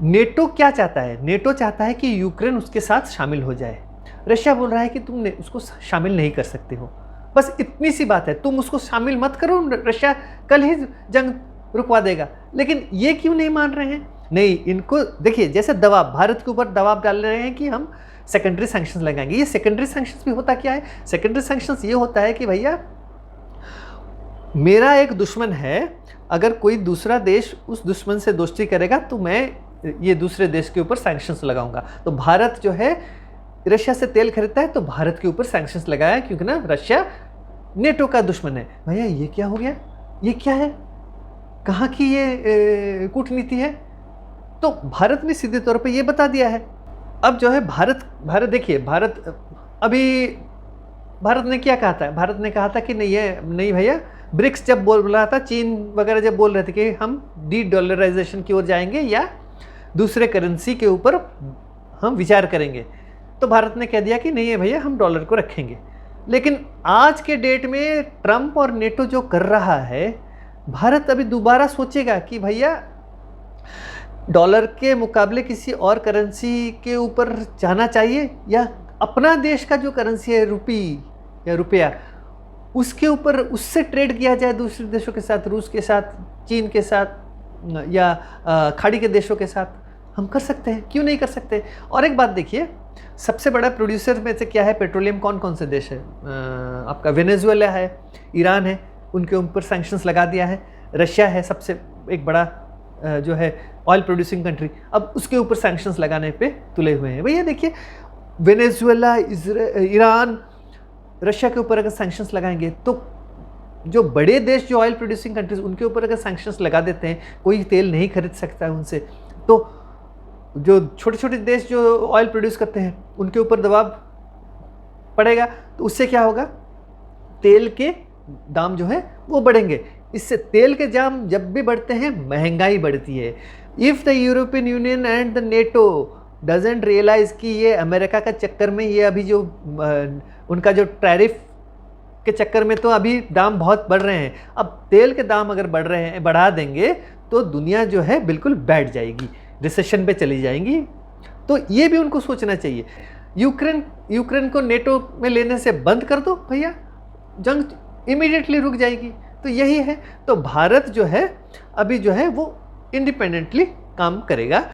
NATO क्या चाहता है? नेटो चाहता है कि यूक्रेन उसके साथ शामिल हो जाए। रशिया बोल रहा है कि तुम उसको शामिल नहीं कर सकते हो। बस इतनी सी बात है, तुम उसको शामिल मत करो, रशिया कल ही जंग रुकवा देगा। लेकिन ये क्यों नहीं मान रहे हैं? नहीं, इनको देखिए, जैसे दबाव, भारत के ऊपर दबाव डाल रहे हैं कि हम सेकेंडरी सैंक्शंस लगाएंगे। ये सेकेंडरी सैंक्शंस भी होता क्या है? सेकेंडरी सैंक्शंस ये होता है कि भैया मेरा एक दुश्मन है, अगर कोई दूसरा देश उस दुश्मन से दोस्ती करेगा तो मैं ये दूसरे देश के ऊपर सैंक्शंस लगाऊंगा। तो भारत जो है रशिया से तेल खरीदता है तो भारत के ऊपर सैंक्शंस लगाया, क्योंकि ना रशिया नेटो का दुश्मन है। भैया ये क्या हो गया? ये क्या है? कहाँ की ये कूटनीति है? तो भारत ने सीधे तौर पे ये बता दिया है। अब जो है भारत देखिए, भारत ने क्या कहा था? भारत ने कहा था कि नहीं भैया, ब्रिक्स जब बोल रहा था, चीन वगैरह जब बोल रहे थे कि हम डी डॉलराइजेशन की ओर जाएंगे या दूसरे करेंसी के ऊपर हम विचार करेंगे, तो भारत ने कह दिया कि नहीं है भैया, हम डॉलर को रखेंगे। लेकिन आज के डेट में ट्रंप और नेटो जो कर रहा है, भारत अभी दोबारा सोचेगा कि भैया डॉलर के मुकाबले किसी और करेंसी के ऊपर जाना चाहिए, या अपना देश का जो करेंसी है रुपी या रुपया, उसके ऊपर उससे ट्रेड किया जाए दूसरे देशों के साथ, रूस के साथ, चीन के साथ या खाड़ी के देशों के साथ। हम कर सकते हैं, क्यों नहीं कर सकते? और एक बात देखिए, सबसे बड़ा प्रोड्यूसर में से क्या है पेट्रोलियम? कौन कौन से देश है? आपका वेनेजुएला है, ईरान है, उनके ऊपर सैंक्शंस लगा दिया है। रशिया है सबसे एक बड़ा जो है ऑयल प्रोड्यूसिंग कंट्री, अब उसके ऊपर सैंक्शंस लगाने पे तुले हुए हैं। भैया देखिए, वेनेजुएला, ईरान, रशिया के ऊपर अगर सैंक्शंस लगाएंगे तो जो बड़े देश, जो ऑयल प्रोड्यूसिंग कंट्रीज, उनके ऊपर अगर सैंक्शंस लगा देते हैं, कोई तेल नहीं खरीद सकता है उनसे, तो जो छोटे छोटे देश जो ऑयल प्रोड्यूस करते हैं उनके ऊपर दबाव पड़ेगा। तो उससे क्या होगा? तेल के दाम जो है वो बढ़ेंगे। इससे तेल के दाम जब भी बढ़ते हैं, महंगाई बढ़ती है। If the European Union and the NATO doesn't realise कि ये अमेरिका का चक्कर में, ये अभी जो उनका जो टैरिफ के चक्कर में तो अभी दाम बहुत बढ़ रहे हैं, अब तेल के दाम अगर बढ़ा देंगे तो दुनिया जो है बिल्कुल बैठ जाएगी, रिसेशन पे चली जाएंगी। तो ये भी उनको सोचना चाहिए। यूक्रेन को नेटो में लेने से बंद कर दो भैया, जंग इमीडिएटली रुक जाएगी। तो यही है। तो भारत जो है अभी जो है वो इंडिपेंडेंटली काम करेगा।